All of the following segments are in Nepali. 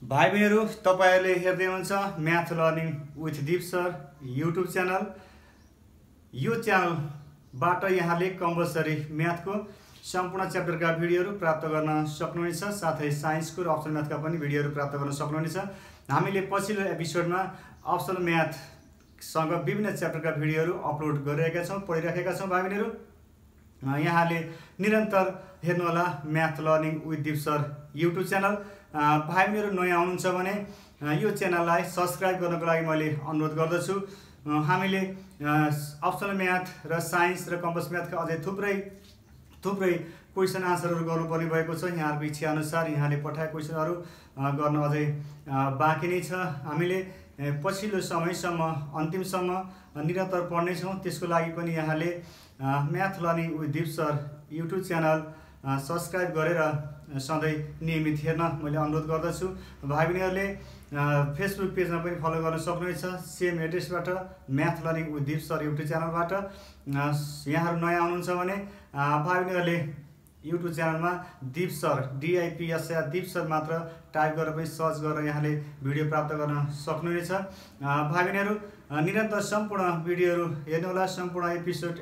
भाइ बहिनीहरु तपाईहरुले हेर्दै हुनुहुन्छ math learning with Deep sir YouTube channel. यो च्यानलबाट यहाँले कम्पलसरी म्याथको सम्पूर्ण च्याप्टरका भिडियोहरु प्राप्त गर्न सक्नुहुनेछ, साथै साइन्सको र अप्सनल म्याथका पनि भिडियोहरु प्राप्त गर्न सक्नुहुनेछ। हामीले पछिल्लो एपिसोडमा अप्सनल म्याथ सँग विभिन्न च्याप्टरका भिडियोहरु अपलोड गरिरहेका छौं, पढिराखेका छौं। भाइ बहिनीहरु यहाँले निरन्तर हेर्नुहोला math learning with Deep sir YouTube channel. भाइ बहिनीहरु नयाँ हुनुहुन्छ भने यो च्यानललाई सब्स्क्राइब गर्नको लागि मैले अनुरोध गर्दछु। हामीले अप्सनल म्याथ र साइन्स र कम्पस म्याथका अझै थुप्रै क्वेशन आन्सरहरु गर्नुपर्ने भएको छ। यहाँहरुको इच्छा अनुसार यहाँले पठाएको क्वेशनहरु गर्न अझै बाँकी नै छ। हामीले पछिल्लो समयसम्म अन्तिमसम्म निरन्तर पढ्ने छौं। त्यसको लागि पनि यहाँले math learning with Deep sir YouTube channel subscribe गरेर सधैँ नियमित हेर्न मैले अनुरोध गर्दछु। भाइ बहिनीहरुले फेसबुक पेजमा पनि फलो गर्न सक्नुहुनेछ, सेम एड्रेसबाट math learning with Deep sir YouTube च्यानलबाट। यहाँहरु नयाँ हुनुहुन्छ भने भाइ बहिनीहरुले युट्युब च्यानलमा Deep sir DIPSR Deep sir मात्र टाइप गरेर पनि सर्च गरेर यहाँले भिडियो प्राप्त गर्न सक्नुहुनेछ। भाइ बहिनीहरु निरन्तर सम्पूर्ण भिडियोहरु हेर्नुहोला, सम्पूर्ण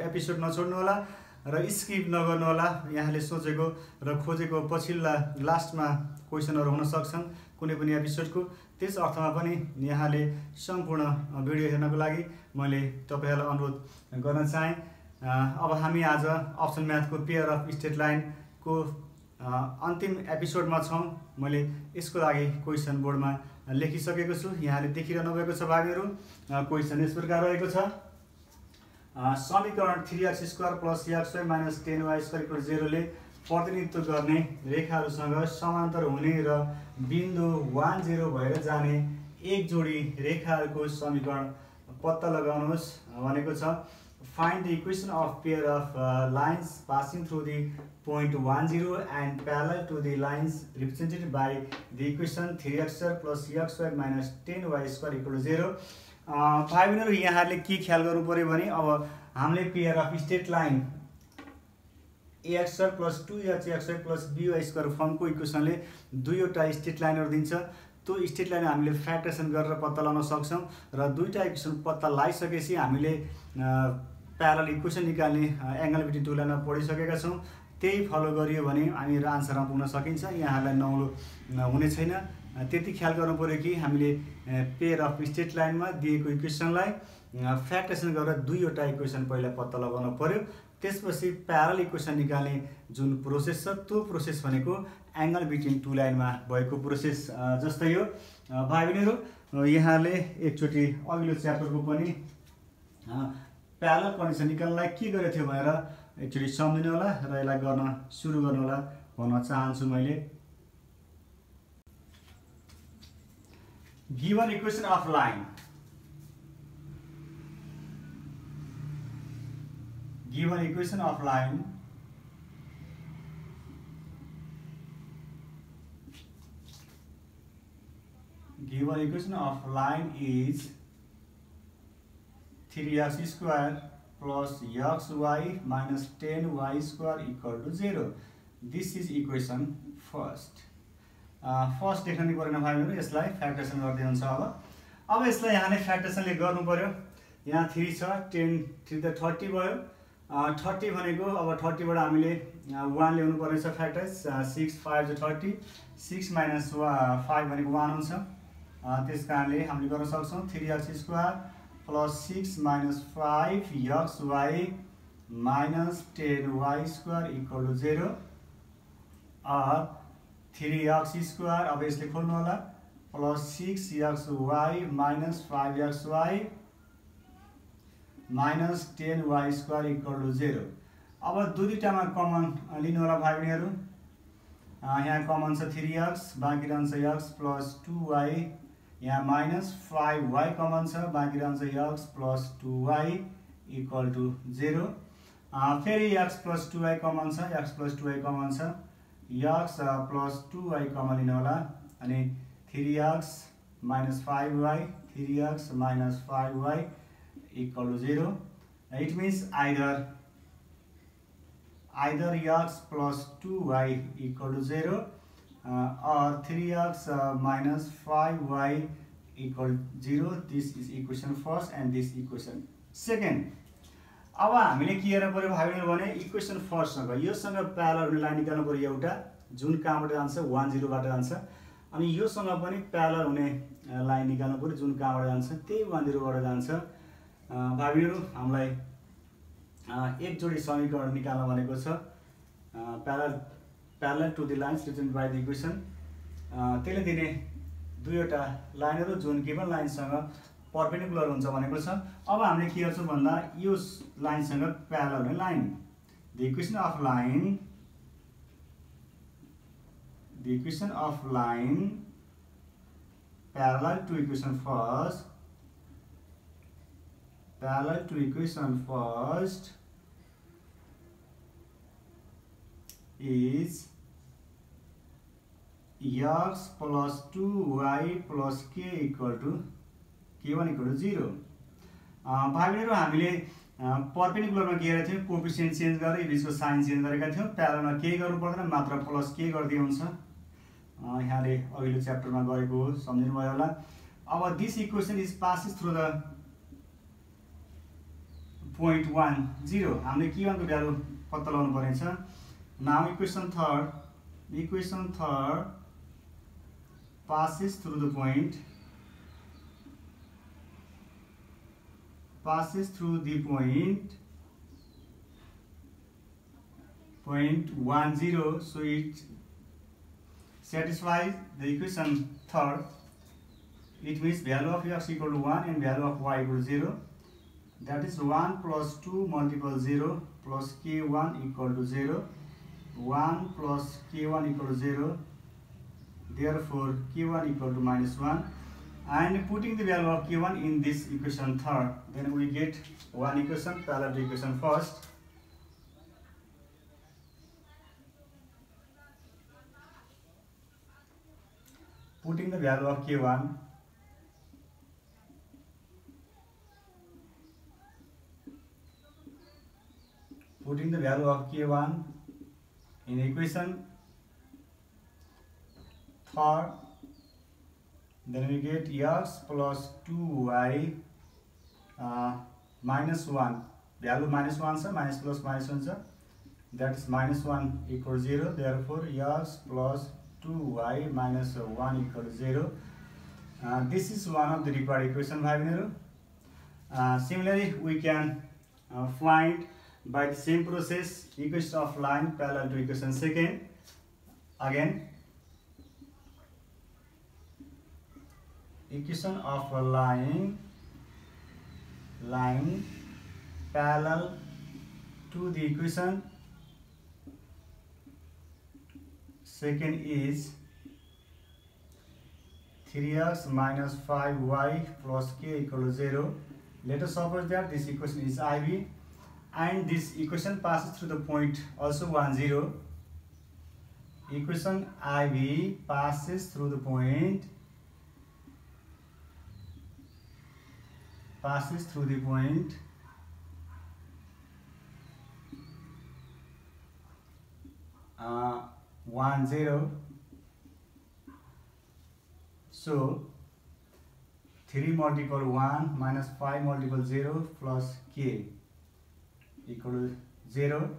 एपिसोड नछोड्नु होला र स्किप नगर्नु होला। यहाँले सोचेको र खोजेको पछिल्ला लास्टमा क्वेशनहरु हुन सक्छन् कुनै पनि एपिसोडको, त्यस अर्थमा पनि यहाँले सम्पूर्ण भिडियो हेर्नको लागि मैले तपाईहरुलाई अनुरोध गर्न चाहे। अब हामी आज optional म्याथको pair of straight line को अन्तिम एपिसोडमा छौं। मैले यसको लागि क्वेशन बोर्डमा लेखिसकेको छु, यहाँले देखिरहनु भएको छ। भाइ बहिनीहरु क्वेशन यस प्रकार रहेको छ। समीकरण 3x² + xy - 10y² 0 ले प्रतिनिधित्व गर्ने रेखाहरुसँग समान्तराल हुने र बिन्दु 1 0 भएर जाने एक जोडी रेखाहरुको समीकरण पत्ता लगाउनुहोस् भनेको छ। Find the equation of pair of lines passing through the point 1 0 and parallel to the lines represented by the equation 3x² + xy - 10y² 0। भाइ बहिनीहरु यहाँहरुले के ख्याल गर्नु पर्यो भने अब हामीले pair of straight line ax² + 2xy + by² फर्मको इक्वेसनले दुईवटा स्ट्रेट लाइनहरु दिन्छ। त्यो स्ट्रेट लाइन हामीले फ्याक्टरेसन गरेर पत्ता लगाउन सक्छौं र दुईटा इक्वेसन पत्ता लगाइसकेपछि हामीले प्यारलल इक्वेसन निकाल्ने एंगल बिट्विन टु लाइनमा पढिसकेका छौं। त्यही फलो गरियो भने हामी आन्सरमा पुग्न सकिन्छ, यहाँलाई नौलो हुने छैन। त्यति ख्याल गर्नु पर्यो कि हामीले पेयर अफ स्ट्रेट लाइनमा दिएको इक्वेसनलाई फ्याक्टरेसन गरेर दुईवटा इक्वेसन पहिला पत्ता लगाउन पर्यो। त्यसपछि प्यारलल इक्वेसन निकाल्ने जुन प्रोसेस छ त्यो प्रोसेस भनेको एंगल बिट्विन टु लाइनमा भएको प्रोसेस जस्तै हो। भाइ बहिनीहरु यहाँले एकचोटी अघिल्लो च्याप्टरको पनि प्यारलल कन्डिसन निकाल्नलाई के गरेको थियो भनेर एकचोटी सम्झिनु होला र यसलाई गर्न सुरु गर्नु होला भन्न चाहन्छु मैले। Given equation of line, given equation of line is 3x² + xy - 10y² = 0। This is equation first। First लेख्न नि परेन भाइ बहिनीहरु, यसलाई फ्याक्टरेसन गर्दै हुन्छ। अब यसलाई यहाँले फ्याक्टरेसनले गर्नु पर्यो। यहाँ 3 छ, 10 3 त 30 भयो। 30 भनेको अब 30 बाट हामीले 1 ल्याउनु पर्ने छ फ्याक्टराइज। 6 5 30, 6 - 5 भनेको 1 हुन्छ। त्यसकारणले हामीले गर्न सक्छौं 3x² + 6 - 5xy - 10y² = 0 और 3x² अब यसले खोल्नु होला + 6xy - 5xy - 10y² = 0। अब दुईटामा कमन लिनु होला भाइ बहिनीहरु। यहाँ कमन छ 3x, बाँकी रहन्छ x + 2y। यहाँ -5y कमन छ, बाँकी रहन्छ x + 2y = 0। फेरि x + 2y कमन छ, x + 2y कमन छ, x + 2y कमन लिनु होला अनि 3x - 5y 3x - 5y = 0। It means either x + 2y = 0 or 3x minus 5y equal 0. This is equation first and this equation second. अब हामीले के गर्न पर्यो भाइहरुले भने इक्वेसन फर्स्ट सँग योसँग प्यारलल हुने लाइन निकाल्नु पर्यो एउटा जुन कहाँबाट जान्छ 1 0 बाट जान्छ अनि योसँग पनि प्यारलल हुने लाइन निकाल्नु पर्यो जुन कहाँबाट जान्छ त्यही 1 0 बाट जान्छ। भाइहरु हामीलाई एक जोडी समीकरण निकाल्न भनेको छ parallel to the lines represented by the equation. त्यसले दिने दुईवटा लाइनहरु जुन गिवन लाइनसँग परपेन्डिकुलर हुन्छ भनेको छ। अब हामीले के गर्छौं भन्दा यो लाइनसँग प्यारलल हुने line the equation of line parallel to equation first is x plus 2y plus k equal to k1 equal to 0। भाइहरु हामीले परपेन्डिकुलरमा के गरेका थियौं कोएफिसिएन्ट चेन्ज गरेर बीचको साइन चेन्ज गरेका थियौं प्यारललमा के गर्नु पर्दैन मात्र प्लस के गर्दै हुन्छ। यहाँले अघिल्लो च्याप्टरमा गरेको सम्झिनु भयो होला। अब this equation is passes through the point 1 0 हामीले k1 को भ्यालु पत्ता लगाउनु पर्नेछ। Now equation third passes through the point 1 0, so it satisfies the equation third. It means value of x equal to 1 and value of y equal to 0. That is 1 plus 2 multiple 0 plus k1 equal to 0. 1 plus k1 equal to 0, therefore k1 equal to minus 1, and putting the value of k1 in this equation third, then we get one equation parallel to equation first. Putting the value of k1 in equation third, then we get x plus 2y minus 1, value minus 1 sir, minus plus minus 1 sir, that is minus 1 equal to 0, therefore x plus 2y minus 1 equal to 0. This is one of the required equation भाइहरु। Similarly we can find by the same process equation of line parallel to equation second. Again equation of a line parallel to the equation second is 3x minus 5y plus k equal to 0. Let us suppose that this equation is IV and this equation passes through the point also 1 0. Equation IV passes through the point 1 0. So 3 multiple 1 minus 5 multiple 0 plus k equal to 0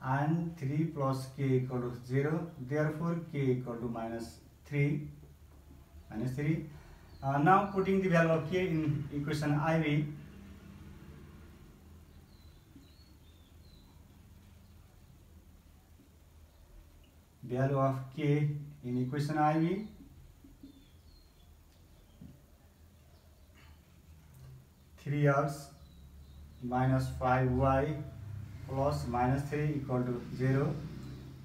and 3 plus k equal to 0, therefore k equal to minus 3. Now putting the value of k in equation IV, value of k in equation IV, three x minus 5y plus minus 3 equal to 0.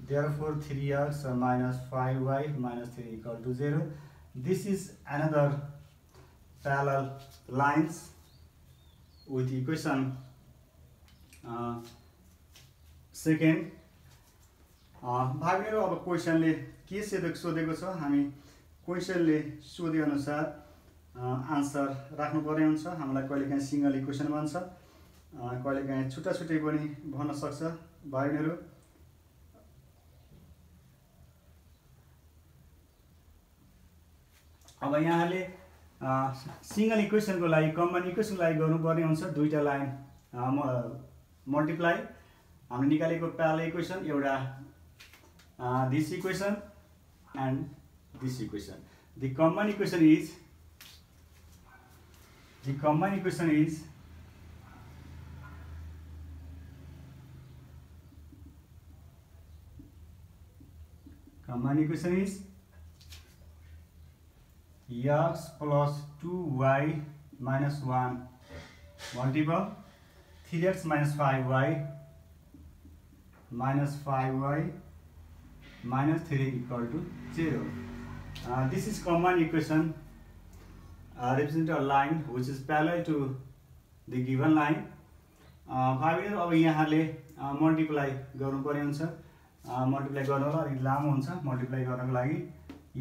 Therefore 3x minus 5y minus 3 equal to 0. This is another parallel lines with equation second. भागहरु अब क्वेशनले के सोधेको छ हामी क्वेशनले सोधे अनुसार आन्सर राख्नु पर्ने हुन्छ। हामीलाई कहिलेकाहीँ सिंगल इक्वेसन भन्छ, कहिलेकाहीँ छुट्टै पनि भन्न सक्छ। भाइहरु अब यहाँले सिंगल इक्वेसनको लागि कम्बाइन इक्वेसनको लागि गर्नुपर्ने हुन्छ दुईटा लाइन मल्टिप्लाई हामीले निकालेको प्यारलल इक्वेसन एउटा this equation and this equation the combine equation is combined equation is x plus 2y minus 1 multiple 3x minus 5y minus 5y minus 3 equal to 0. This is combined equation represent a line which is parallel to the given line. अब यहाँले मल्टिप्लाई गर्नुपर्ने हुन्छ मल्टिप्लाई गर्नलाई अलिक लामो हुन्छ मल्टिप्लाई गर्नको लागि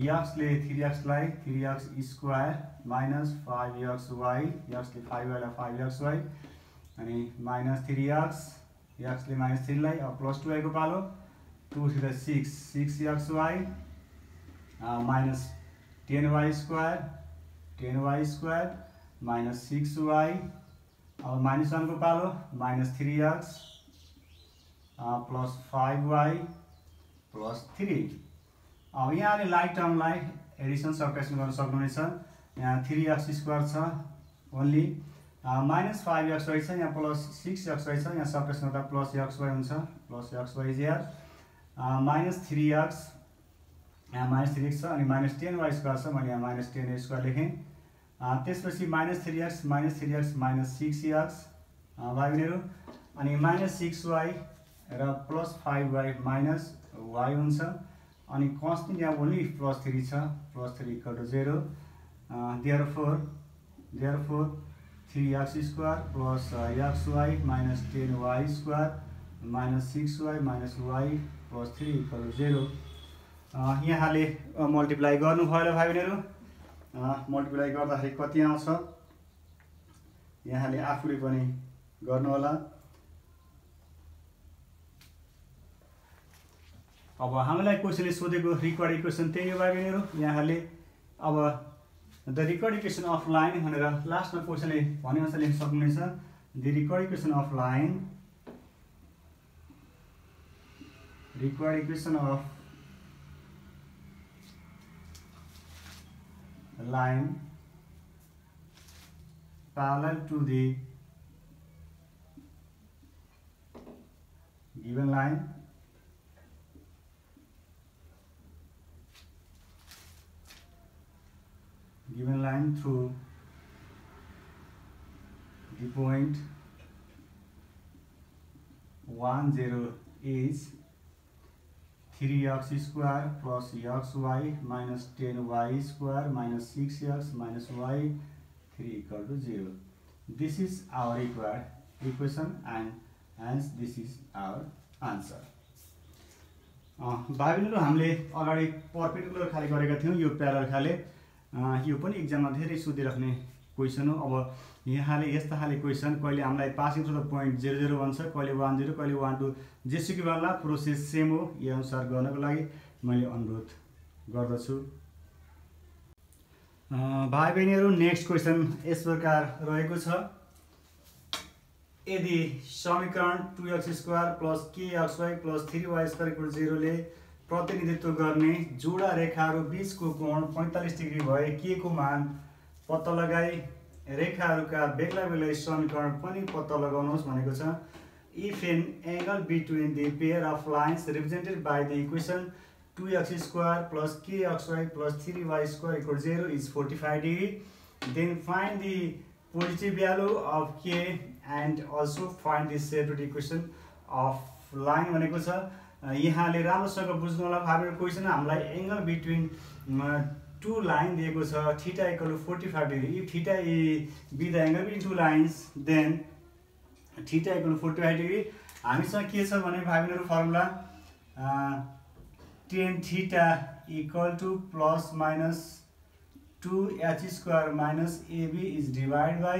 x ले 3x लाई 3x square minus 5xy x ले 5y लाई 5xy अनि minus 3x x ले minus 3 लाई अब plus 2y को पालो 2 3 6 6xy minus 10y square 10y square minus 6y अब minus 1 को पालो minus 3x plus 5y plus 3 अब यहाँले लाइक टर्मलाई एडिसन सबट्र्याक्सन गर्न सक्नुहुनेछ यहाँ 3x स्क्वायर छ ओन्ली minus 5xy छ यहाँ plus 6xy छ यहाँ सबट्र्याक्सन गर्दा plus xy हुन्छ plus xy is here minus 3x यहाँ minus 3x छ अनि minus 10y स्क्वायर छ मैले यहाँ minus 10y स्क्वायर लेखेँ त्यसपछि minus 3x minus 6x भाइ बहिनीहरु अनि minus 6y र plus 5y minus y हुन्छ अनि constant यहाँ only plus 3 छ plus 3 equal to 0 therefore 3x square plus xy minus 10y square minus 6y minus y plus 3 equal to 0 यहाँले मल्टिप्लाई गर्नु भयो भाइ बहिनीहरु मल्टिप्लाई गर्दाखेरि कति आउँछ यहाँले आफुले पनि गर्नु होला अब हामीलाई क्वेशनले सोधेको रिक्वायर्ड इक्वेसन त्यही हो भाइ बहिनीहरु यहाँले अब the required equation of line भनेर लास्टमा क्वेशनले भने अनुसार लेख्न सक्नुहुनेछ the required equation of line required equation of line parallel to the given line through the point 1 0 is 3x square plus xy minus 10y square minus 6x minus y 3 equal to 0. This is our required equation and hence this is our answer. भाइ बहिनीहरु हामीले अगाडि परपेन्डिकुलर खाले गरेका थियौं यो प्यारलल खाले यो पनि एक्जाममा धेरै सोधिराख्ने क्वेशन हो अब यहाँले यस्ता खाले क्वेशन कहिले हामीलाई पासिङ थ्रु द पोइन्ट 00 भन्छ कहिले 10 कहिले 12 जेसुकै बेला प्रोसेस सेम हो यो अनुसार गर्नको लागि मैले अनुरोध गर्दछु भाइ बहिनीहरु नेक्स्ट क्वेशन यस प्रकार रहेको छ यदि समीकरण 2x square plus kxy plus 3y square equal 0 ले प्रतिनिधित्व गर्ने जोडा रेखाहरू बीचको कोण 45 डिग्री भए के को मान पत्ता लगाई रेखाहरूका बेग्ला बेग्लै समीकरण पनि पत्ता लगाउनुहोस् भनेको छ if an angle between the pair of lines represented by the equation 2x square plus kxy plus 3y square equal 0 is 45 degree then find the positive value of k and also find the separate equation of line भनेको छ यहाँले राम्रोसँग बुझ्नु होला भाइबहरु क्वेशन हामीलाई एंगल बिट्विन two line दिएको छ theta equal to 45 degree if theta be the angle between two lines then theta equal to 45 degree हामीसँग के छ भने भाइबहरु formula tan theta equal to plus minus 2h square minus ab is divided by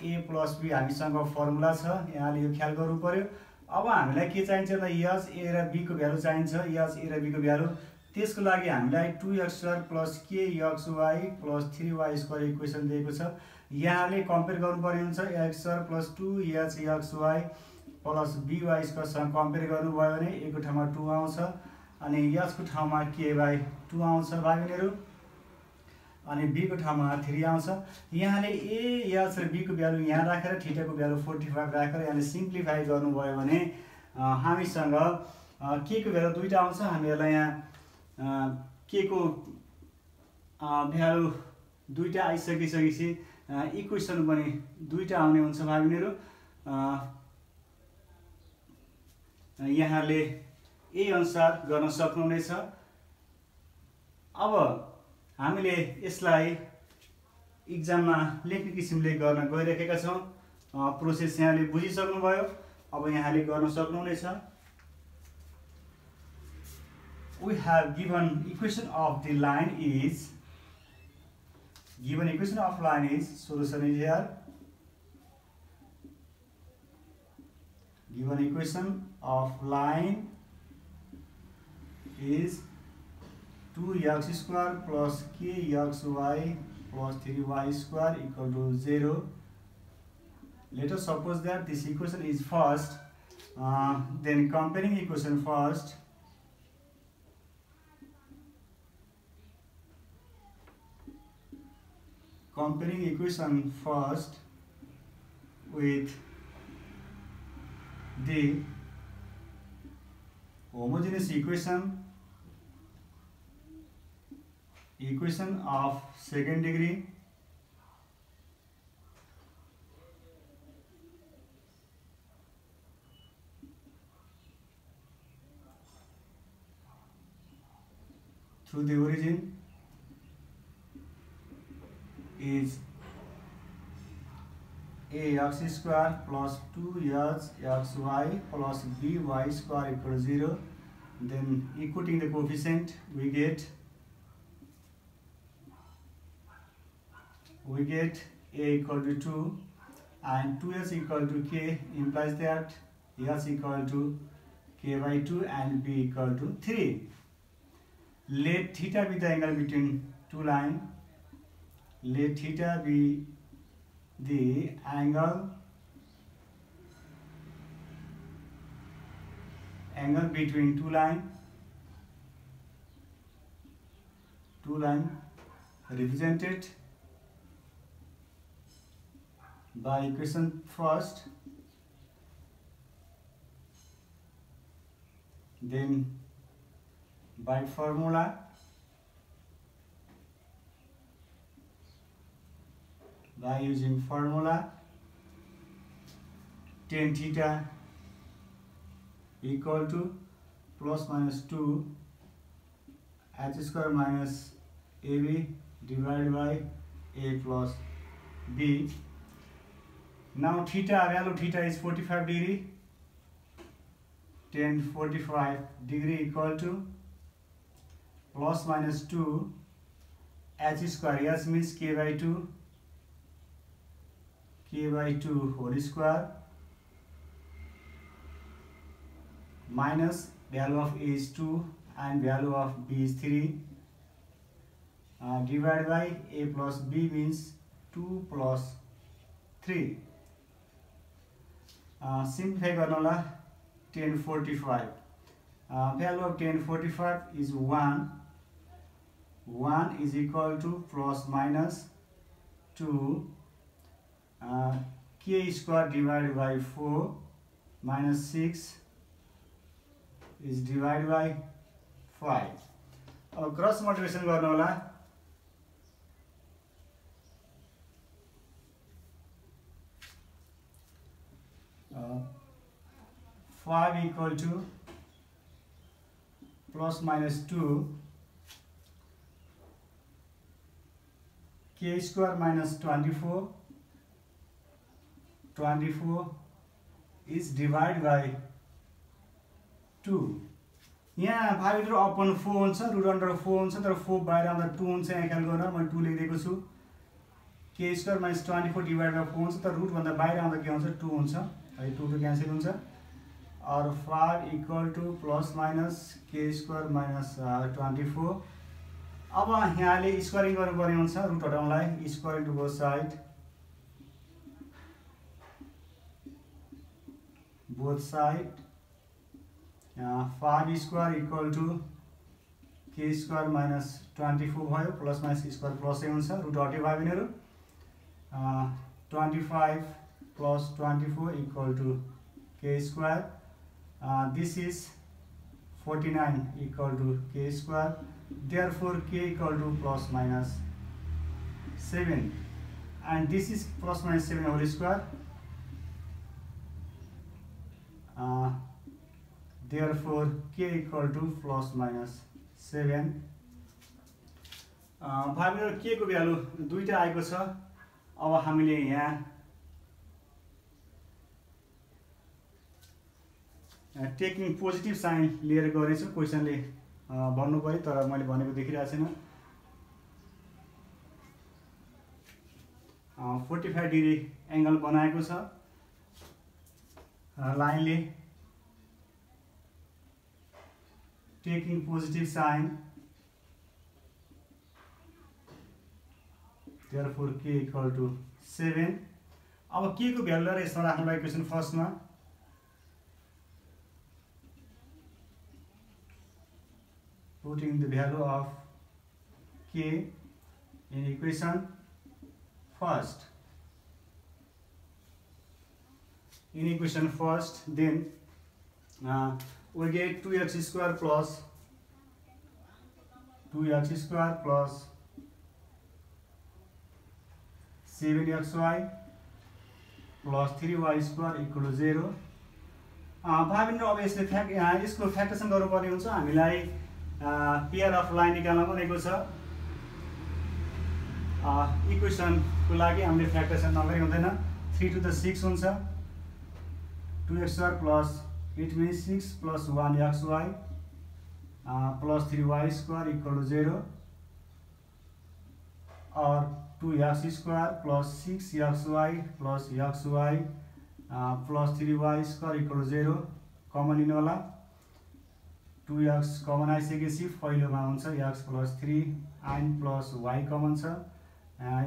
a plus b हामीसँग फर्मुला छ यहाँले यो ख्याल गर्नु पर्यो अब हामीलाई के चाहिन्छ त h a र b को भ्यालु चाहिन्छ h a र b को भ्यालु त्यसको लागि हामीलाई 2x² plus kxy plus 3y² equation दिएको छ। यहाँले कम्पेयर गर्नुपर्ने हुन्छ x² plus 2hxy plus by² सँग कम्पेयर गर्नुभयो भने a को ठाउँमा 2 आउँछ अनि h को ठाउँमा k/2 आउँछ भाइ बहिनीहरू, अनि b को ठाउँमा 3 आउँछ। यहाँले a, h र b को भ्यालु यहाँ राखेर थीटा को भ्यालु 45 राखेर यहाँले सिम्प्लिफाई गर्नुभयो भने हामीसँग k को भ्यालु दुईटा आउँछ। हामीहरुलाई यहाँ k को भ्यालु दुईटा आइसकेपछि इक्वेसन पनि दुईटा आउने हुन्छ भाइ बहिनीहरू। यहाँले ए अनुसार गर्न सक्नुहुनेछ। अब हामीले यसलाई एक्जाममा लेख्ने किसिमले गर्न गइरहेका छौं। प्रोसेस यहाँले बुझिसक्नुभयो, अब यहाँले गर्न सक्नुहुनेछ। We have given equation of the line is solution is here. Given equation of line is 2x² plus kxy plus 3y² equal to 0. Let us suppose that this equation is first. Then comparing equation first. Comparing equation first with the homogeneous equation of second degree through the origin is ax² plus 2hxy plus by² equal to 0. Then equating the coefficient we get a equal to 2 and 2h equal to k implies that h equal to k/2 and b equal to 3. Let theta be the angle between two lines. Let theta be the angle between two line represented by equation first, then by formula by using formula tan theta equal to plus minus 2 h² minus ab divided by a plus b. Now value theta is 45 degree. Tan 45 degree equal to plus minus 2 h² h means k/2 whole square minus value of a is 2 and value of b is 3 divided by a plus b means 2 plus 3. Simplify garnala tan 45. Value of tan 45 is 1. 1 is equal to plus minus 2 k² divided by 4 minus 6 is divided by 5. अब क्रस मल्टिप्लिकेसन गर्नु होला. 5 equal to plus minus 2 k² minus 24 is divided by 2. यहाँ भागिले अपन 4 हुन्छ, रुट अन्डर 4 हुन्छ, तर 4 बाहिर आउँदा 2 हुन्छ. यहाँ ख्याल गर्न म 2 लेखिदिएको छु. k² minus 24 divided by 4 हुन्छ, तर रुट भन्दा बाहिर आउँदा के हुन्छ 2 हुन्छ. है 2 क्यान्सल हुन्छ. और 5 equal to plus minus k square minus 24। अब यहाँले स्क्वायरिङ गर्नुपर्ने हुन्छ रुट हटाउनलाई, square to both side, both side 5 square equal to k square minus 24 भयो, प्लस माइनस स्क्वायर प्लसै हुन्छ, रुट हट्यो भाइ बहिनीहरू। 25 plus 24 equal to k square, this is 49 equal to k square, therefore k equal to plus minus 7 and this is plus minus 7 whole square, therefore k equal to plus minus 7। भाइ बहिनीहरु k को भ्यालु दुईटा आएको छ। अब हामीले यहाँ टेकिङ पोजिटिभ साइन लिएर गरेछु, क्वेशनले भन्नु पर्यो तर मैले भनेको देखिरहेको छैन। 45 डिग्री एंगल बनाएको छ लाइनले, taking positive sign, therefore k equal to 7। अब k को भ्यालु लिएर यसमा राख्नुलाई इक्वेसन फर्स्टमा putting the value of k in equation first, then we get 2x square plus 7xy plus 3y square equal to 0। भाइ बहिनीहरु अब यसको फ्याक्टरेसन गर्नुपर्ने हुन्छ। हामीलाई पेयर अफ लाइन निकाल्न भनेको छ। इक्वेसनको लागि हामीले फ्याक्टरेसन नगरी हुँदैन। 3 to the 6 हुन्छ, 2x² plus it means 6 plus 1xy plus 3y² equal to 0 और 2x² plus 6xy plus xy plus 3y² equal to 0 common लिनु होला। 2x कमन आइसकेपछि पहिलोमा हुन्छ x plus 3 and plus y common छ,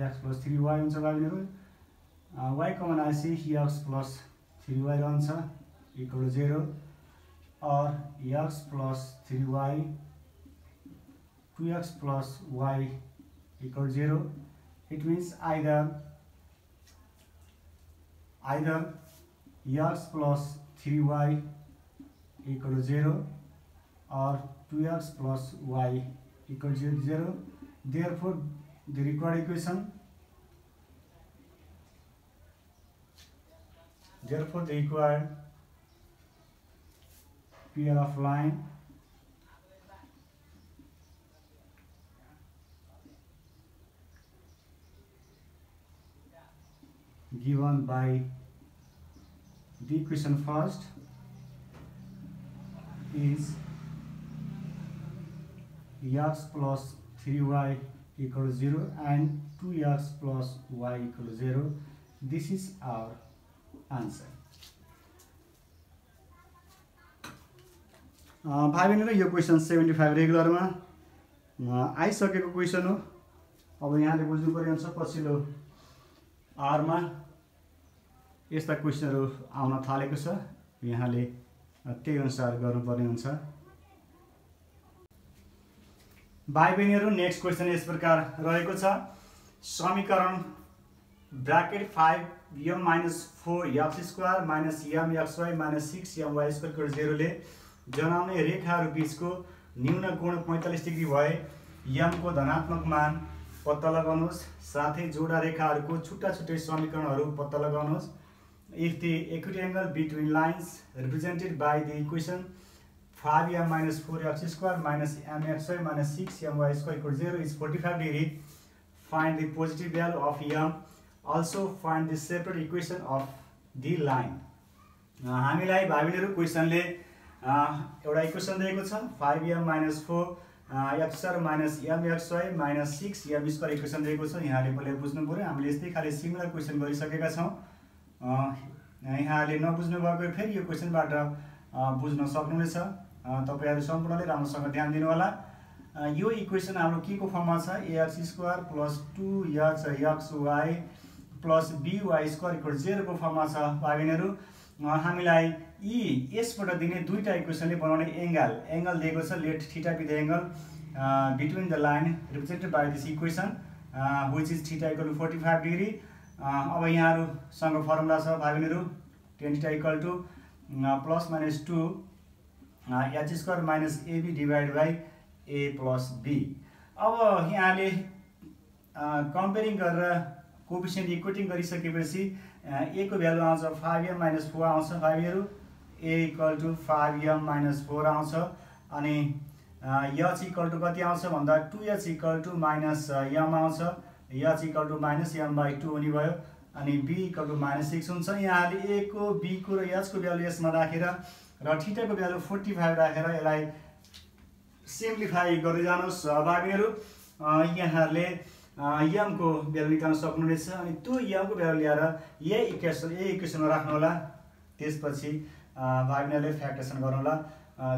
x plus 3y हुन्छ भाइ बहिनीहरु। y कमन आएपछि x plus 3y रहन्छ equal to 0 और x plus 3y 2x plus y equal to 0। It means either x plus 3y equal to 0 or 2x plus y equal to 0। Therefore, the required equation, therefore the required pair of line given by the equation first is x plus 3y equal to 0 and 2x plus y equal to 0। This is our answer। भाइ बहिनीहरु यो क्वेशन 75 रेगुलरमा आइसकेको क्वेशन हो। अब यहाँले बुझ्नु पर्ने हुन्छ पछिल्लो आरमा यस्ता क्वेशनहरु आउन थालेको छ, यहाँले त्यही अनुसार गर्नुपर्ने हुन्छ। भाइ बहिनीहरु नेक्स्ट क्वेशन यस प्रकार रहेको छ। समीकरण bracket 5m minus 4x² minus mxy minus 6my² 0 ले जनाउने रेखाहरु बीचको न्यून कोण 45 डिग्री भए m को धनात्मक मान पत्ता लगाउनुहोस्, साथै जोडा रेखाहरुको छुट्टा-छुट्टै समीकरणहरु पत्ता लगाउनुहोस्। If the acute angle between lines represented by the equation 5m minus 4x² minus mxy minus 6my² equal to 0 is 45 degree, find the positive value of m, also find the separate equation of the line। हामीलाई भाइ बहिनीहरु क्वेशनले एउटा इक्वेसन दिएको छ 5m minus 4x² minus mxy minus 6m² equation दिएको छ। यहाँले पहिले बुझ्नु पर्यो, हामीले यस्तै खाले सिमिलर क्वेशन गरिसकेका छौं। यहाँले नबुझ्नु भएको फेरि यो क्वेशनबाट बुझ्न सक्नुहुनेछ। तपाईहरु सम्पूर्णले राम्रोसँग ध्यान दिनु होला। यो इक्वेसन हाम्रो के को फर्ममा छ, ax² + 2xy + by² 0 को फर्ममा छ। भाइ बहिनीहरु, हामीलाई यसबाट दिने दुईटा इक्वेसनले बनाउने एंगल दिएको छ। Let theta be the angle between the line represented by this equation which is theta = 45 degree. अब यहाँहरुसँग फर्मुला छ भाइ बहिनीहरु, tan θ = +-2 h² - ab divide by a + b। अब यहाँले कम्पेयरिङ गरेर कोएफिसिएन्ट इक्वेटिङ गरिसकेपछि a को भ्यालु आउँछ 5m - 4 आउँछ। भाइ बहिनीहरु, a = 5m - 4 आउँछ। अनि h = कति आउँछ भन्दा 2h = -m आउँछ। h = -m/2 हुने भयो। अनि b = -6 हुन्छ। यहाँले a को, b को र h को भ्यालु यसमा राखेर र थीटा को भ्यालु 45 राखेर यसलाई सिम्प्लिफाई गर्दै जानुस्। भाइ बहिनीहरु, यहाँहरुले m को भ्यालु निकाल्न सक्नुहुनेछ। अनि त्यो m को भ्यालु ल्याएर यही इक्वेसनमा राख्नु होला। त्यसपछि भाइ बहिनीहरुले फ्याक्टरेसन गर्नु होला।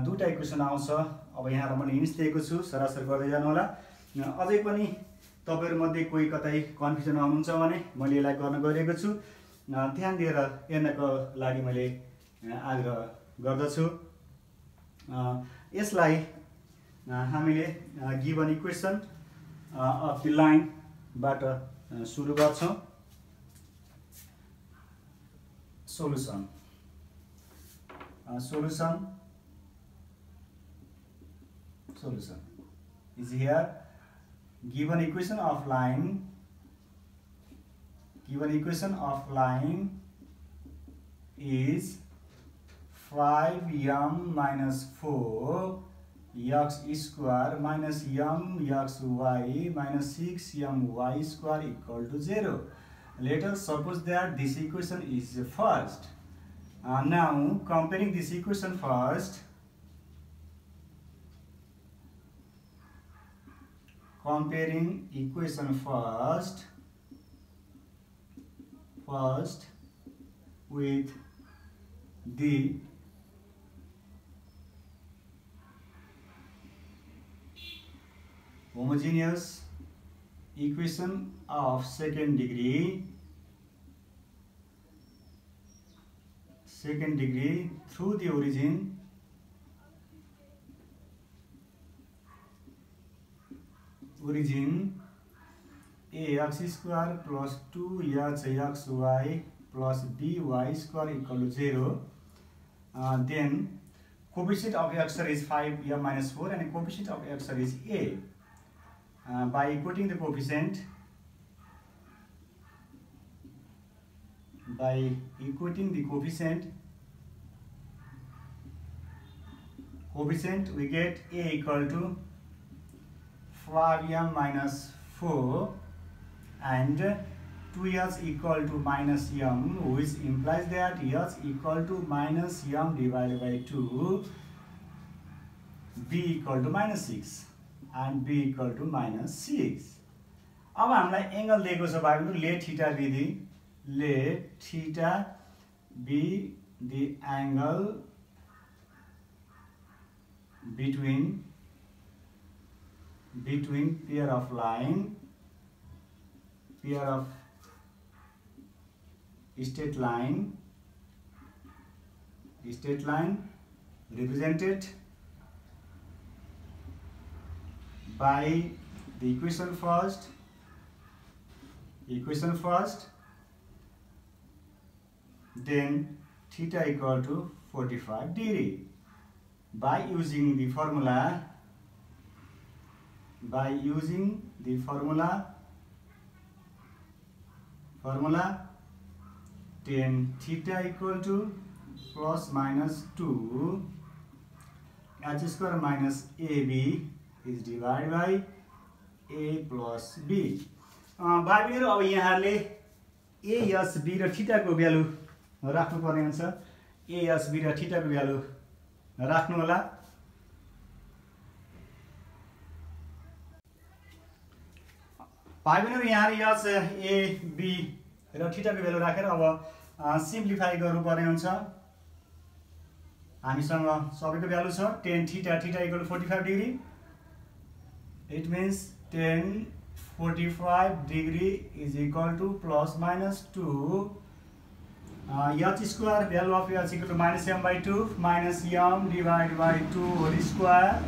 दुईटा इक्वेसन आउँछ। अब यहाँ मैले हिन्ट्स दिएको छु, सरासर गर्दै जानु होला। अझै पनि तपाईहरु मध्ये कोही कतै कन्फ्युजन आउनुहुन्छ भने मैले यसलाई गर्न गइरहेको छु। ध्यान दिएर हेर्नको लागि मैले आग्रह गर्दछु। यसलाई हामीले given equation of the line बाट सुरु गर्छौं। Solution is here. Given equation of line is 5m - 4 x² - mxy - 6my² = 0. Let us suppose that this equation is first. Now comparing this equation first, with the homogeneous equation of second degree through the origin ax² + 2hxy + by² = 0. Then coefficient of x is 5m - 4 and coefficient of x is a. By equating the coefficient, we get a = 5m - 4 and 2h = -m, which implies that h = -m divided by 2, b = -6 and b = -6. अब हामीलाई एंगल दिएको छ भाइ बहिनी, let theta be the angle between pair of straight line represented by the equation first, then theta = 45 degree. By using the formula tan theta = ±2 h² - ab is divided by a + b. भाइ बहिनीहरु, अब यहाँहरुले a s b र थीटा को भ्यालु राख्नु पर्ने हुन्छ। a s b र थीटा को भ्यालु राख्नु होला। भाइ बहिनीहरु, यहाँ s a b र थीटा को भ्यालु राखेर अब सिम्प्लिफाई गर्नुपर्ने हुन्छ। हामीसँग सबैको भ्यालु छ tan theta equal to 45 degree. It means tan 45 degree is equal to plus minus 2 h square, value of h equal to minus m by 2 minus m divided by 2 whole square,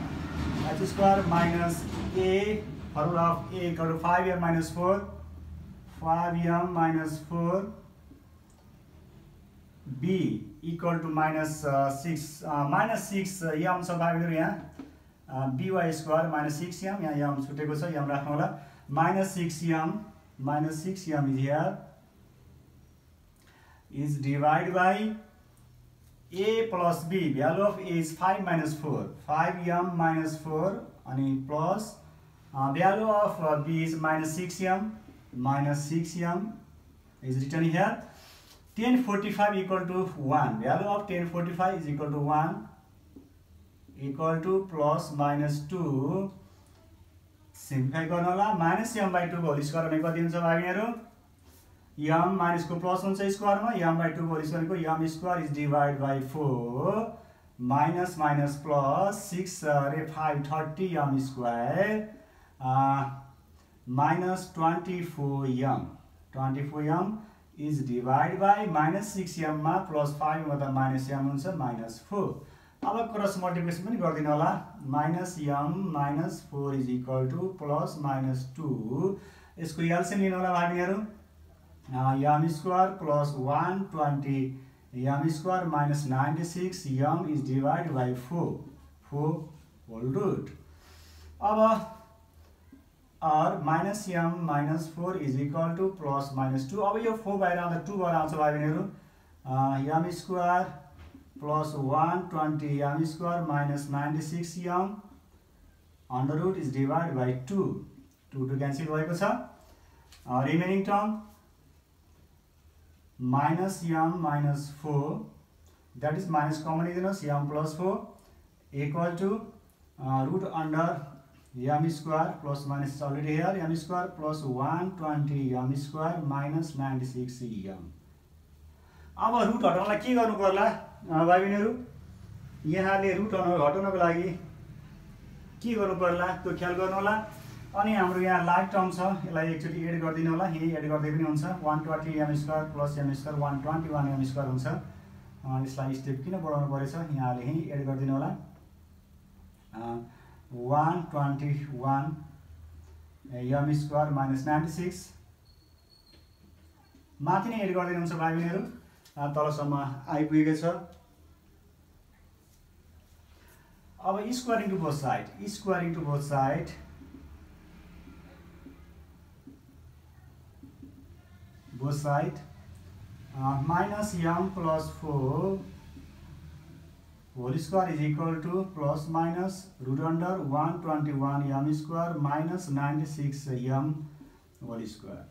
h square minus a, formula of a equal to 5m minus 4, 5m minus 4, b equal to minus 6 m छ भाइहरु यहाँ by square minus 6m, यहाँ m छुटेको छ, m राख्नु होला, minus 6m is here, is divided by a plus b, value of a is 5 minus 4, 5m minus 4 and plus value of b is minus 6m is written here. Tan 45 equal to 1, value of tan 45 is equal to 1 equal to plus minus 2, simplify गर्नु होला, minus m by 2 whole square भनेको कति हुन्छ भाइहरु, m minus को plus हुन्छ स्क्वायर मा, m by 2 whole square को m square is divided by 4 minus plus 6 रे 5 30 m square minus 24m is divided by minus 6m मा plus 5 मा त minus m हुन्छ minus 4. अब क्रस मल्टिप्लिकेसन पनि गर्दिनु होला, minus m minus 4 is equal to plus minus 2, यसको एलसीएम लिनु होला भाइहरु, m square plus 120 m square minus 96 m is divided by 4 whole root. अब और minus m minus 4 is equal to plus minus 2. अब यो 4 बाहिर आउँदा 2 भएर आउँछ भाइहरु, m square plus 120 m square minus 96 m under root is divided by 2. 2 cancel भएको छ, remaining term minus m minus 4, that is minus common is m plus 4 equal to root under m square plus minus is already here, m square plus 120 m square minus 96 m. अब रुट हटाउनलाई के गर्नु पर्ला भाइबहिनीहरु, यहाँले रुट हटाउनको लागि के गर्नु पर्ला त्यो ख्याल गर्नु होला. अनि हाम्रो यहाँ लाइक टर्म छ, यसलाई एकचोटी एड गर्दिनु होला, यही एड गर्दै पनि हुन्छ, 120 m square plus m square 121 m square हुन्छ. यसलाई स्टेप किन बढाउनु परेछ, यहाँले यही एड गर्दिनु होला, 121 m square minus 96 माथि नै एड गर्दिनु हुन्छ भाइबहिनीहरु, तलसम्म आइपुगेको छ. अब squaring to both side, both side minus m plus 4 whole square is equal to plus minus root under 121 m square minus 96 m whole square.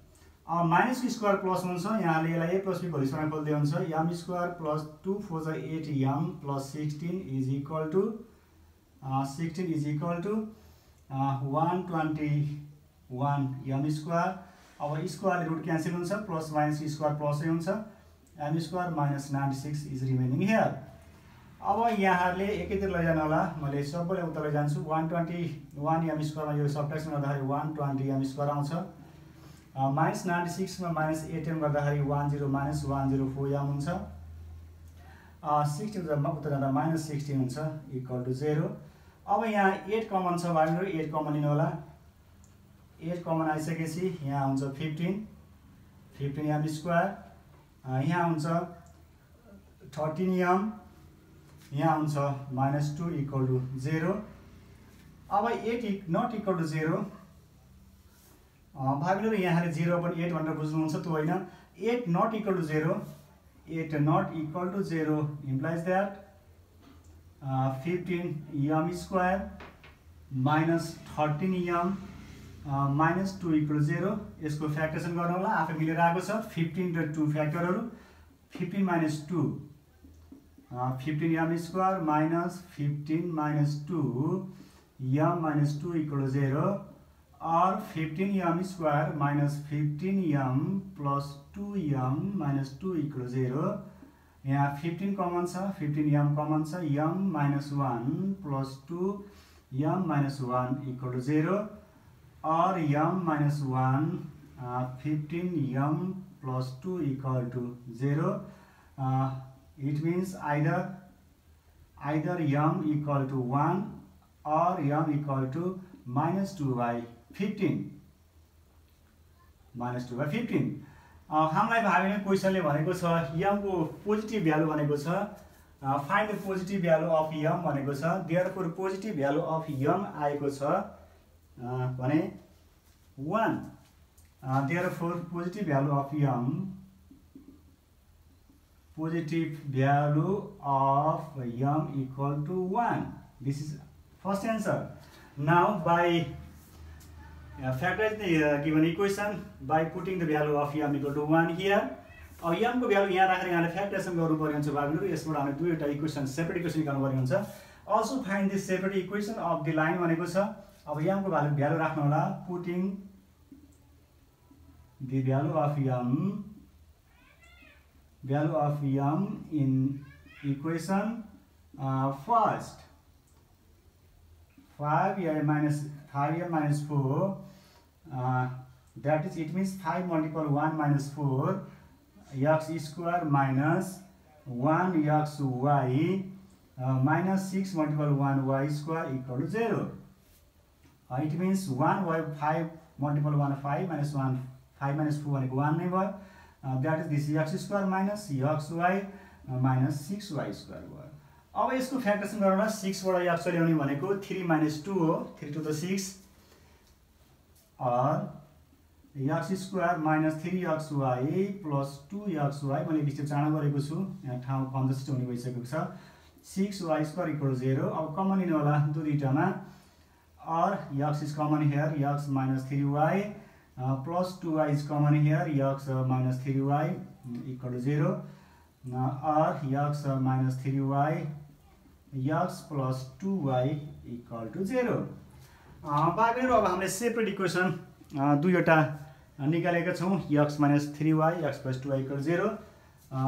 Minus को स्क्वायर प्लस हुन्छ, यहाँले यसलाई a plus b whole square खोल्दै हुन्छ, m square plus 2 4 8 m plus 16 is equal to 121 m square. अब स्क्वायर रुट क्यान्सल हुन्छ, प्लस माइनस स्क्वायर प्लसै हुन्छ, m square minus 96 is remaining here. अब यहाँहरुले एकैतिर लैजानु होला, मैले सबैले उता लैजान्छु, 121 m square मा यो सबट्र्याक्सन गर्दाखेरि 120 m square आउँछ, minus 96 मा minus 8m गर्दाखेरि 10 minus 104 m हुन्छ, 16 उता जाँदा minus 16 हुन्छ इक्वल टु 0. अब यहाँ 8 कमन छ भाइहरु, 8 कमन लिनु होला, 8 कमन आइसकेपछि यहाँ हुन्छ 15 m square, यहाँ हुन्छ 13 m, यहाँ हुन्छ minus 2 equal to 0. अब 8 not equal to 0 भाइहरु, यहाँले 0 पनि 8 भनेर बुझ्नुहुन्छ त्यो हैन, 8 not equal to 0, 8 not equal to 0 implies that 15 m square minus 13 m minus 2 equal to 0. यसको फ्याक्टरेसन गर्नु होला, आफै मिलेर आएको छ, 15 र 2 फ्याक्टरहरु, 15 minus 2 15 m square minus 15 minus 2 m minus 2 equal to 0, or 15 m square minus 15 m plus 2 m minus 2 equal to 0. यहाँ 15 कमन छ, 15 m कमन छ, m minus 1 plus 2 m minus 1 equal to 0, or m minus 1 15 m plus 2 equal to 0. It means either m equal to 1 or m equal to minus 2 by 15. minus 2 by 15. हामीलाई भाइले क्वेशनले भनेको छ m को पोजिटिभ भ्यालु भनेको छ find the positive value of m भनेको छ। Therefore positive value of m आएको छ भने 1. Therefore positive value of m, positive value of m equal to 1. This is first answer. Now by factorize the given equation by putting the value of m equal to 1 here. अब m को भ्यालु यहाँ राखेर यहाँले फ्याक्टराइजेसन गर्नु पर्ने हुन्छ भाइहरु। यसबाट हामीले दुईवटा इक्वेसन सेपरेट इक्वेसन निकाल्नु पर्ने हुन्छ। Also find the separate equation of the line भनेको छ। अब m को भ्यालु राख्नु होला, putting the value of m in equation first 5m minus 4, that is, it means 5 multiple 1 minus 4 x square minus 1 xy minus 6 multiple 1 y square equal to 0. It means 1 y 5 multiple 1 5 minus 1 5 minus 4 भनेको 1 नै भयो। That is, this x square minus xy minus 6y square भयो। अब यसको फ्याक्टराइजेसन गर्नुलाई 6 बाट x ल्याउने भनेको 3 minus 2 हो, 3 to the 6, और x square minus 3xy plus 2xy मैले विस्तार चाँडो गरेको छु, यहाँ ठाउँ कन्जस्ट हुने भइसकेको छ। 6y square equal to 0. अब कमन लिनु होला दुईटामा, और x is common here, x minus 3y plus 2y is common here, x minus 3y equal to 0, or x minus 3y x plus 2y equal to 0. बागेर अब हामीले सेपरेट इक्वेसन दुईवटा निकालेका छौं, x minus 3y x plus 2y equal to 0.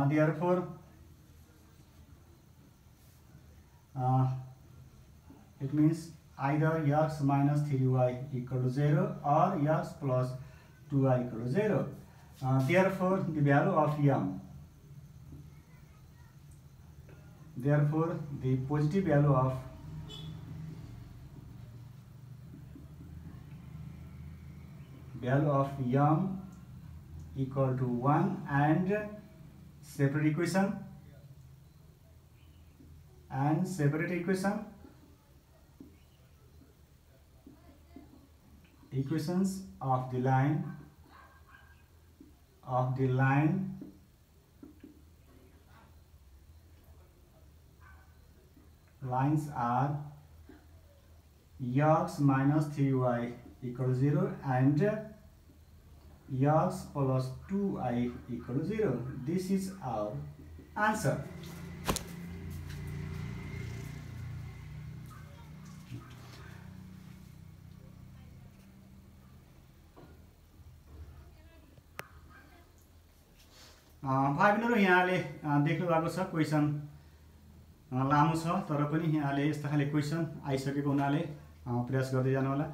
Therefore it means either x minus 3y equal to 0 or x plus 2y equal to 0. Therefore the value of m, therefore the positive value of m equal to 1, and separate equation equations of the line lines are x minus 3y equal to 0 and x plus 2y equal to 0. This is our answer. भाइबहरुहरु यहाँले देख्नु भएको छ क्वेशन लामो छ, तर पनि यहाँले यस्ता खाले क्वेशन आइसकेको हुनाले प्रयास गर्दै जानु होला।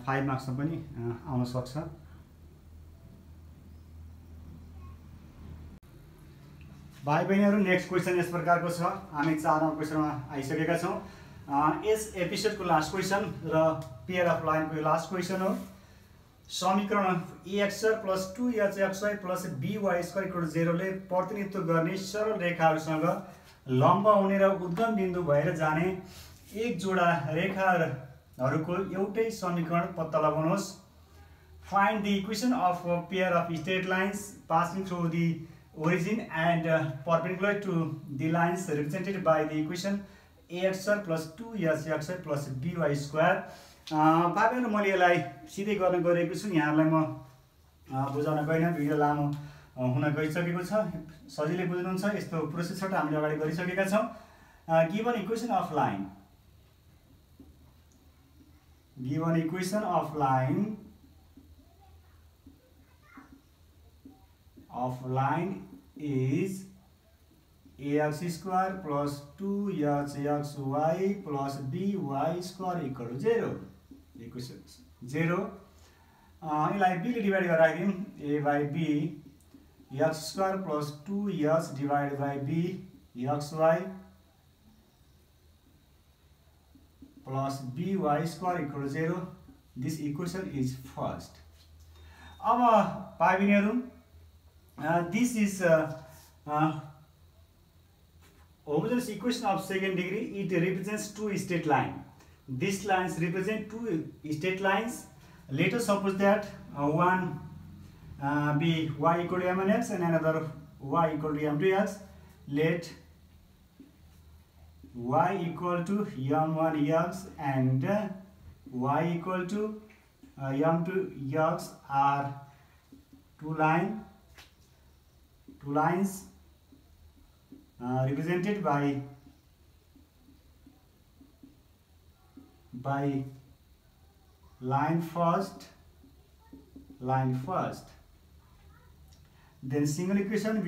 5 मार्क्समा पनि आउन सक्छ। भाइ बहिनीहरु नेक्स्ट क्वेशन यस प्रकारको छ। हामी 4 नम्बर क्वेशनमा आइसकेका छौं। यस एपिसोडको लास्ट क्वेशन र पेयर अफ लाइनको लास्ट क्वेशन हो। समीकरण ax plus 2hxy plus by square equal to 0 ले प्रतिनिधित्व गर्ने सरल रेखाहरूसँग लम्ब हुने र उद्गम बिन्दु भएर जाने एक जोडा रेखाहरूको एउटै समीकरण पत्ता लगाउनुहोस्। Find the equation of a pair of straight lines passing through the origin and perpendicular to the lines represented by the equation ax plus 2hxy plus by square. भाइबहरु मैले यसलाई सिधै गर्न गएको छु, यहाँलाई म बुझाउन गएन, भिडियो लामो हुन गइसकेको छ, सजिलै बुझ्नुहुन्छ। यस्तो प्रोसेसबाट हामीले अगाडि गरिसकेका छौं। Given equation of line is ax square plus 2hxy plus by square equal to 0. Equation 0. यसलाई b ले डिवाइड गरेर राखिदिउँ a by b x square plus 2h divided by b xy plus by square equal to 0. This equation is first. अब भाइ बहिनीहरु, this is homogeneous equation of second degree. It represents two straight lines. These lines represent two straight lines. Let us suppose that one be y equal to m1x and another y equal to m2x. Let y equal to m1x and y equal to m2x are two lines represented by line first. Then single equation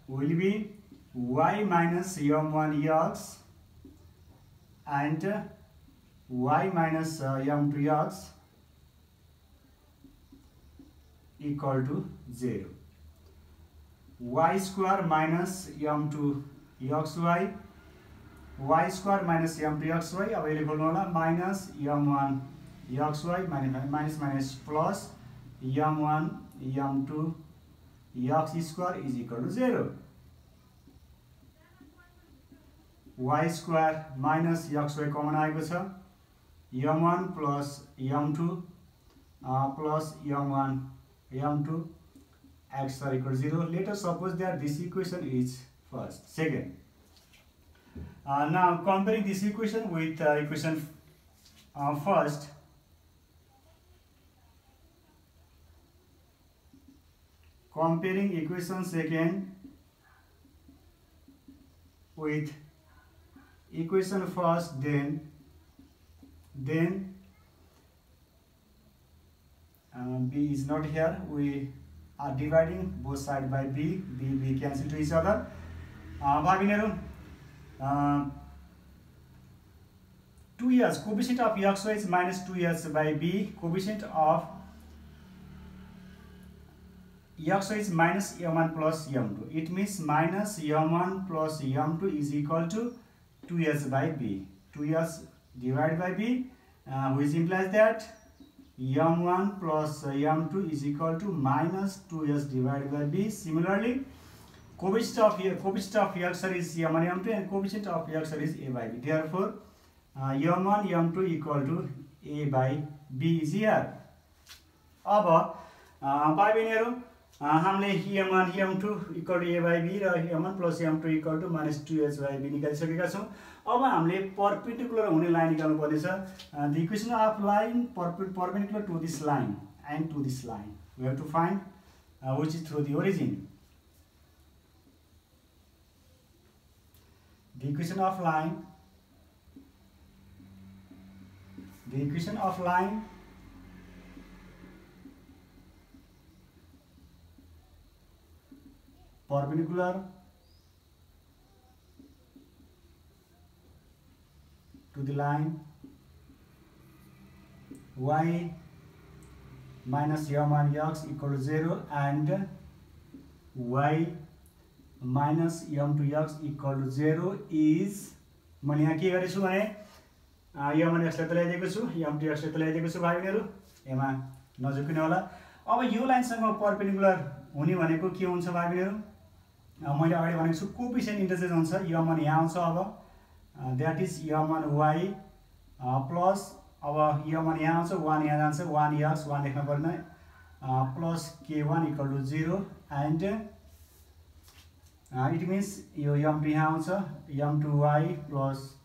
will be y minus m1x and y minus m2x equal to 0. Y square minus m2xy, y square minus m2xy, अब यसले खोल्नु होला minus m1xy minus plus m1 m2 x square is equal to 0. Y square minus xy common आएको छ, m1 plus m2 plus m1 m2 x are equal to 0. Let us suppose that this equation is second. Now comparing this equation with equation first, comparing equation second with equation first, then b is not here. We are dividing both sides by b cancel to each other. भागिनेहरु 2h coefficient of xy is minus 2h by b, coefficient of xy is minus m1 plus m2. It means minus m1 plus m2 is equal to 2h by b. 2h divided by b, which implies that m1 plus m2 is equal to minus 2h divided by b. Similarly, coefficient of xy is m1 m2 and coefficient of xy is a by b. Therefore, m1 m2 equal to a by b is here. अब भाइ बहिनीहरु, हामीले m1 m2 equal to a by b र m1 plus m2 equal to minus 2h by b निकालिसकेका छौं. अब हामीले परपेंडिकुलर हुने लाइन निकाल्नु पर्नेछ. The equation of line perpendicular to this line and to this line, we have to find which is through the origin. The equation of line perpendicular to the line y minus m1x equal to 0 and y minus m2x equal to 0 is, मैले यहाँ के गरेछु भने m1x लाई तलाइदिएको छु, m2x लाई तलाइदिएको छु भाइ बहिनीहरु, एमा नझुकिनु होला. अब यो लाइनसँग परपेंडिकुलर हुने भनेको के हुन्छ भाइ बहिनीहरु? मैले अगाडि भनेको छु कोएफिसिएन्ट इन्टरचेन्ज हुन्छ. m1 यहाँ आउँछ, अब that is m1y plus, अब m1 यहाँ आउँछ, 1 यहाँ जान्छ, 1x 1 लेख्न पर्दैन, plus k1 equal to 0 and it means यो m2 यहाँ आउँछ, m2y plus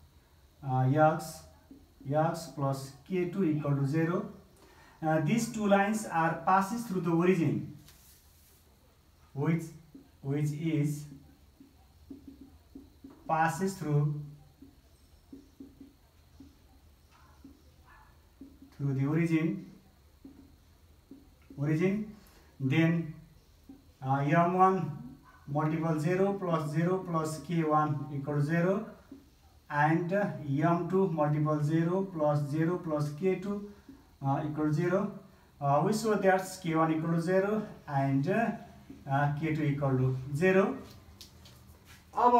x plus k2 equal to 0. These two lines are passes through the origin, which is passes through the origin origin, then m1 multiple 0 plus k1 equal to 0, and m2 multiple 0 plus k2 equal to 0. We show that k1 equal to 0 and k2 equal to 0. अब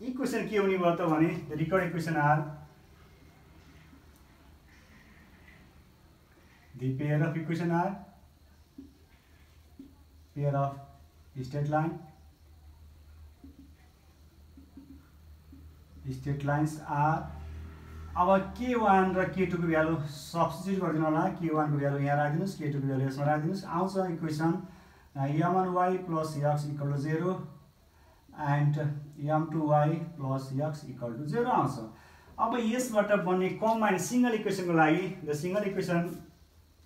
equation के हुने भयो त भने the required equation are the pair of equation are pair of straight lines are अब k1 र k2 को भ्यालु सब्स्टिट्युट गरिदिनु होला k1 को भ्यालु यहाँ राख्दिनुस् k2 को भ्यालु यसमा राख्दिनुस् आउँछ equation m1y plus x equal to 0 and m2y plus x equal to 0 आउँछ अब यसबाट बन्ने कम्बाइन सिंगल इक्वेसन को लागि the single equation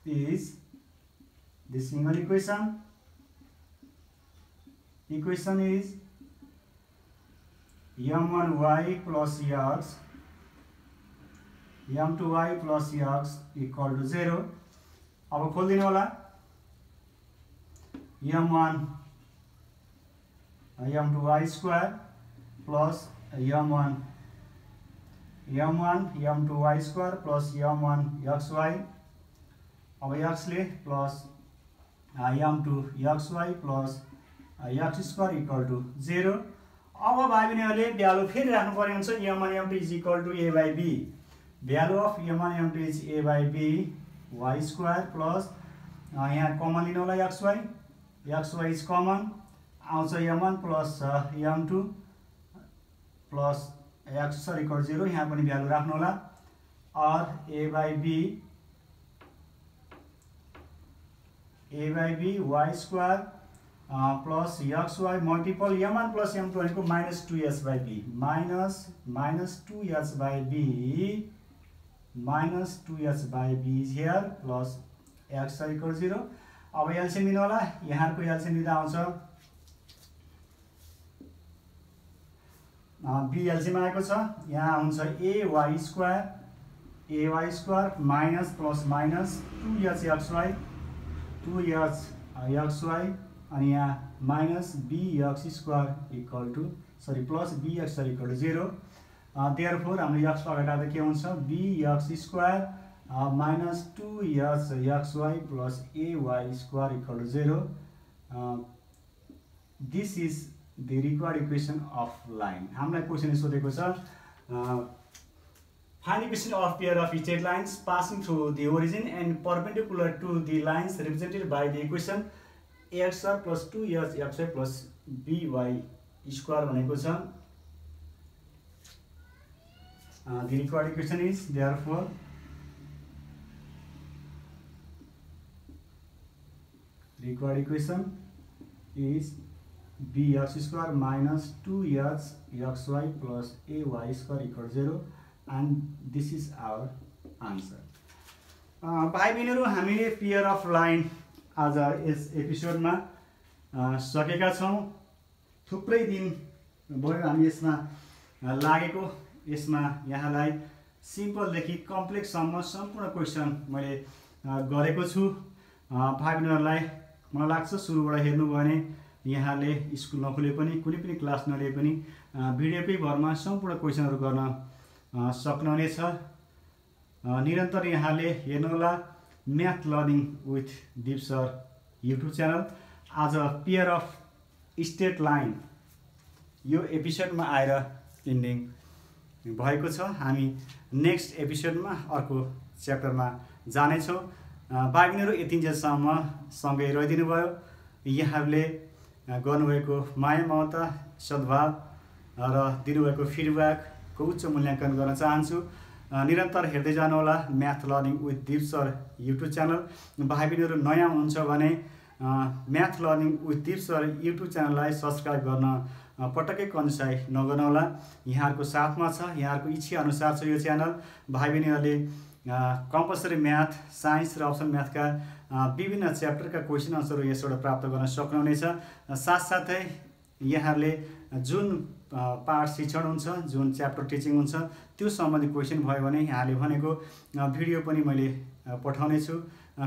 is m1y plus x m2y plus x equal to 0. अब खोल्दिनु होला m2y square plus m1 m2y square plus m1 xy. अब x ले plus m2 xy plus x square equal to 0. अब भाइ बहिनीहरुले भ्यालु फेरि राख्नु पर्ने हुन्छ m1 m2 is equal to a by b. Value of m1 m2 is a by b y square plus यहाँ कमन लिनु होला xy is common आउँछ m1 plus m2 plus x square equal to 0 यहाँ पनि भ्यालु राख्नु होला or a by b y square plus xy multiple m1 plus m2 भनेको minus 2h by b minus 2h by b is here plus x equal to 0. अब एलसीएम लिनु होला यहाँको एलसीएम लिँदा आउँछ b एलसीएम आएको छ यहाँ हुन्छ ay square minus plus minus 2hxy अनि यहाँ minus bx square equal to plus bx equal to 0. Therefore हाम्रो x अगाडि के हुन्छ bx square minus 2xy plus ay square equal to 0. This is the required equation of line. हामीलाई क्वेशन सोधेको छ find equation of pair of straight lines passing through the origin and perpendicular to the lines represented by the equation axr plus 2xy plus by square भनेको छ. The required equation is therefore required equation is bx square minus 2xy plus ay square equal to 0 and this is our answer. भाइ बहिनीहरु हामीले पेयर अफ लाइन आज यस एपिसोडमा सकेका छौं. थुप्रै दिन भयो हामी यसमा लागेको. यसमा यहाँलाई सिम्पल देखि कम्प्लेक्स सम्म सम्पूर्ण क्वेशन मैले गरेको छु. भाइ बहिनीहरुलाई मलाई लाग्छ सुरुबाट हेर्नु भयो भने यहाँले स्कुल नखोले पनि कुनै पनि क्लास नलिए पनि भिडियोकै भरमा सम्पूर्ण क्वेशनहरु गर्न सक्नुहुनेछ. निरन्तर यहाँले हेर्नु होला math learning with Deep sir YouTube channel. आज पेयर अफ स्ट्रेट लाइन यो एपिसोडमा आएर इन्डिङ भएको छ. हामी नेक्स्ट एपिसोडमा अर्को च्याप्टरमा जाने छौं. भाइ बहिनीहरु यतिन्जेलसम्म सँगै रहिदिनु भयो. यहाँहरूले गर्नुभएको माया ममता सद्भाव र दिनुभएको फिडब्याकको उच्च मूल्याङ्कन गर्न चाहन्छु. निरन्तर हेर्दै जानु होला math learning with Deep sir YouTube channel. भाइ बहिनीहरु नयाँ हुनुहुन्छ भने math learning with Deep sir YouTube च्यानललाई सब्स्क्राइब गर्न पटक्कै कन्जुसाइ नगर्नु होला. यहाँहरुको साथमा छ, यहाँहरुको इच्छा अनुसार छ यो च्यानल. भाइ बहिनीहरुले कम्पलसरी म्याथ, साइन्स र अप्सन म्याथका विभिन्न च्याप्टरका क्वेशन आन्सरहरु यसबाट प्राप्त गर्न सक्नुहुनेछ. साथसाथै यहाँहरुले जुन पाठ शिक्षण हुन्छ, जुन च्याप्टर टिचिङ हुन्छ त्यो सम्बन्धी क्वेशन भयो भने यहाँले भनेको भिडियो पनि मैले पठाउने छु।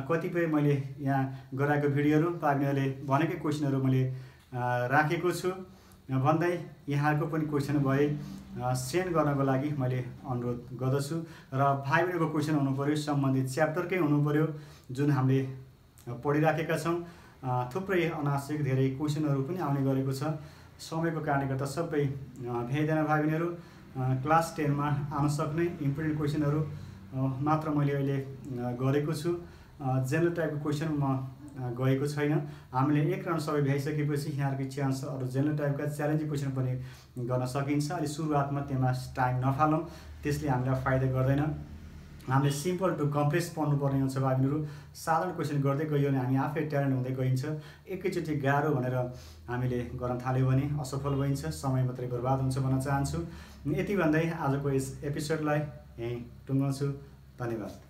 कतिपय मैले यहाँ गराएको भिडियोहरू भाइबहिनीहरूले भनेकै क्वेसनहरू मैले राखेको छु भन्दै यहाँहरूको पनि क्वेसन भए सेन्ड गर्नको लागि मैले अनुरोध गर्दछु। र भाइबहिनीको क्वेसन हुनु पर्यो सम्बन्धित च्याप्टरकै हुनु पर्यो जुन हामीले पढिराखेका छौँ। थुप्रै अनावश्यक धेरै क्वेसनहरू पनि आउने गरेको छ। समयको कारणले गर्दा सबै भ्याइँदैन भाइबहिनीहरू। क्लास 10मा आउन सक्ने इम्पोर्टेन्ट क्वेसनहरू मात्र मैले अहिले गरेको छु। जेनरल टाइपको क्वेसन म गएको छैन। हामीले एक राउन्ड सबै भ्याइसकेपछि यहाँहरूको इच्छा अनुसार अरू जेनरल टाइपका च्यालेन्जिङ क्वेसन पनि गर्न सकिन्छ। अहिले सुरुवातमा त्यसमा टाइम नफालौँ, त्यसले हामीलाई फाइदा गर्दैन। हामीले सिम्पल टु कम्प्लेक्स पढ्नुपर्ने हुन्छ भाइबहिनीहरू। साधारण क्वेसन गर्दै गयो भने हामी आफै ट्यालेन्ट हुँदै गइन्छ। एकैचोटि गाह्रो भनेर हामीले गर्न थाल्यो भने असफल भइन्छ, समय मात्रै बर्बाद हुन्छ भन्न चाहन्छु। यति भन्दै आजको यस एपिसोडलाई यहीँ टुङ्गाउँछु। धन्यवाद।